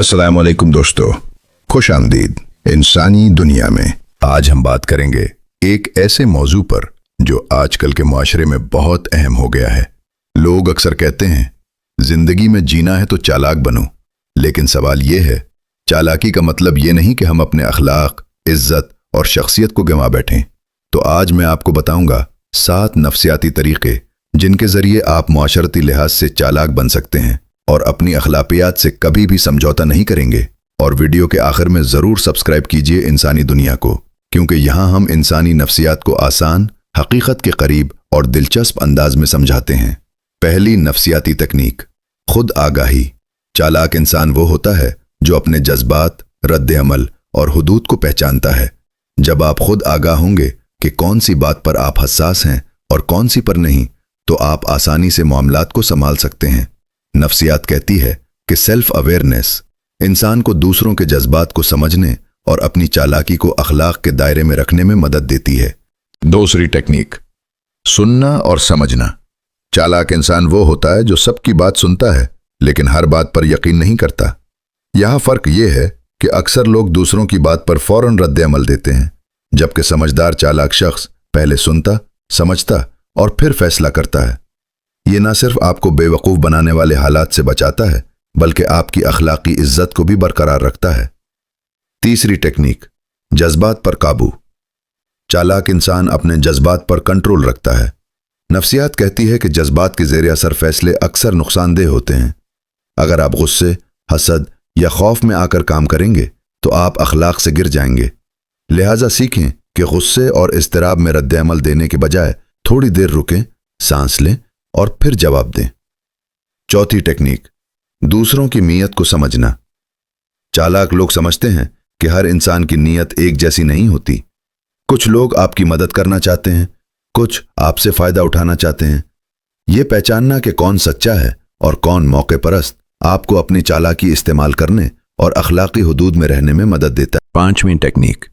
अस्सलाम वालेकुम दोस्तों, खुश आमदीद इंसानी दुनिया में। आज हम बात करेंगे एक ऐसे मौजू पर जो आजकल के माशरे में बहुत अहम हो गया है। लोग अक्सर कहते हैं जिंदगी में जीना है तो चालाक बनो, लेकिन सवाल ये है, चालाकी का मतलब ये नहीं कि हम अपने अखलाक, इज्जत और शख्सियत को गंवा बैठें। तो आज मैं आपको बताऊंगा 7 नफ्सियाती तरीके जिनके जरिए आप माशरती लिहाज से चालाक बन सकते हैं और अपनी अखलाकियात से कभी भी समझौता नहीं करेंगे। और वीडियो के आखिर में ज़रूर सब्सक्राइब कीजिए इंसानी दुनिया को, क्योंकि यहाँ हम इंसानी नफ्सियात को आसान, हकीकत के करीब और दिलचस्प अंदाज में समझाते हैं। पहली नफ्सियाती तकनीक, खुद आगाही। चालाक इंसान वो होता है जो अपने जज्बात, रद्द अमल और हुदूद को पहचानता है। जब आप खुद आगाह होंगे कि कौन सी बात पर आप हसास हैं और कौन सी पर नहीं, तो आप आसानी से मामलात को संभाल सकते हैं। नफ्सियात कहती है कि सेल्फ अवेयरनेस इंसान को दूसरों के जज्बात को समझने और अपनी चालाकी को अखलाक के दायरे में रखने में मदद देती है। दूसरी टेक्निक, सुनना और समझना। चालाक इंसान वो होता है जो सबकी बात सुनता है लेकिन हर बात पर यकीन नहीं करता। यहाँ फर्क ये है कि अक्सर लोग दूसरों की बात पर फौरन रद्द अमल देते हैं, जबकि समझदार चालाक शख्स पहले सुनता, समझता और फिर फैसला करता है। ये न सिर्फ आपको बेवकूफ़ बनाने वाले हालात से बचाता है, बल्कि आपकी अखलाकी इज्जत को भी बरकरार रखता है। तीसरी टेक्निक, जज्बात पर काबू। चालाक इंसान अपने जज्बात पर कंट्रोल रखता है। नफ्सियात कहती है कि जज्बात के ज़ेर असर फैसले अक्सर नुकसानदेह होते हैं। अगर आप गुस्से, हसद या खौफ में आकर काम करेंगे तो आप अखलाक से गिर जाएंगे। लिहाजा सीखें कि गुस्से और इज़्तिराब में रद्द अमल देने के बजाय थोड़ी देर रुकें, सांस लें और फिर जवाब दें। चौथी टेक्निक, दूसरों की नीयत को समझना। चालाक लोग समझते हैं कि हर इंसान की नीयत एक जैसी नहीं होती। कुछ लोग आपकी मदद करना चाहते हैं, कुछ आपसे फ़ायदा उठाना चाहते हैं। ये पहचानना कि कौन सच्चा है और कौन मौके परस्त आपको अपनी चालाकी इस्तेमाल करने और अखलाकी हुदूद में रहने में मदद देता है। पांचवीं टेक्निक,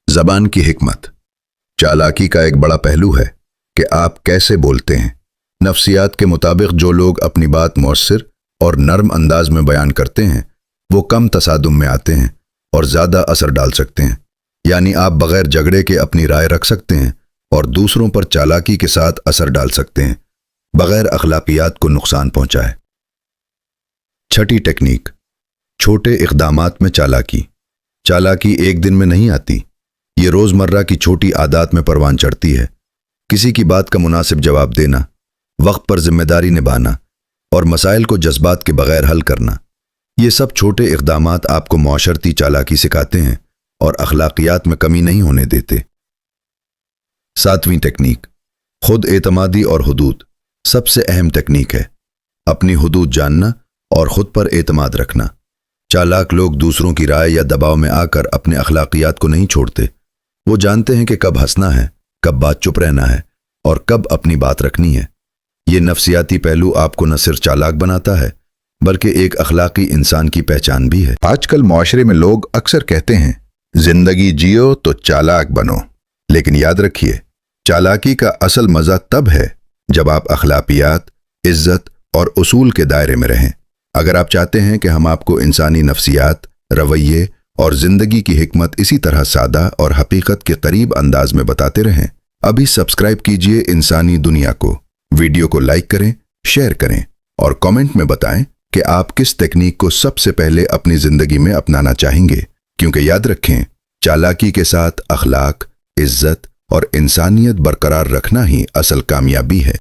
ज़बान की हिकमत। चालाकी का एक बड़ा पहलू है कि आप कैसे बोलते हैं। नफ्सियात के मुताबिक जो लोग अपनी बात मौसर और नरम अंदाज में बयान करते हैं वो कम तसादुम में आते हैं और ज़्यादा असर डाल सकते हैं। यानी आप बग़ैर झगड़े के अपनी राय रख सकते हैं और दूसरों पर चालाकी के साथ असर डाल सकते हैं, बग़ैर अखलाकियात को नुकसान पहुँचाए। छठी टेक्निक, छोटे इक़दामात में चालाकी। चालाकी एक दिन में नहीं आती, ये रोज़मर्रा की छोटी आदत में परवान चढ़ती है। किसी की बात का मुनासिब जवाब देना, वक्त पर जिम्मेदारी निभाना और मसाइल को जज्बात के बगैर हल करना। ये सब छोटे इक़दामात आपको माशरती चालाकी सिखाते हैं और अखलाकियात में कमी नहीं होने देते। सातवीं टेक्निक, खुद एतमादी और हुदूद। सबसे अहम तकनीक है अपनी हुदूद जानना और ख़ुद पर एतमाद रखना। चालाक लोग दूसरों की राय या दबाव में आकर अपने अखलाकियात को नहीं छोड़ते। वो जानते हैं कि कब हंसना है, कब बात चुप रहना है और कब अपनी बात रखनी है। ये नफ्सियाती पहलू आपको न सिर्फ चालाक बनाता है बल्कि एक अखलाकी इंसान की पहचान भी है। आजकल माशरे में लोग अक्सर कहते हैं जिंदगी जियो तो चालाक बनो, लेकिन याद रखिए चालाकी का असल मज़ा तब है जब आप अखलाकियात, इज्जत और उसूल के दायरे में रहें। अगर आप चाहते हैं कि हम आपको इंसानी नफ्सियात, रवैये और ज़िंदगी की हिकमत इसी तरह सादा और हकीकत के करीब अंदाज में बताते रहें, अभी सब्सक्राइब कीजिए इंसानी दुनिया को। वीडियो को लाइक करें, शेयर करें और कमेंट में बताएं कि आप किस तकनीक को सबसे पहले अपनी ज़िंदगी में अपनाना चाहेंगे, क्योंकि याद रखें चालाकी के साथ अखलाक, इज्जत और इंसानियत बरकरार रखना ही असल कामयाबी है।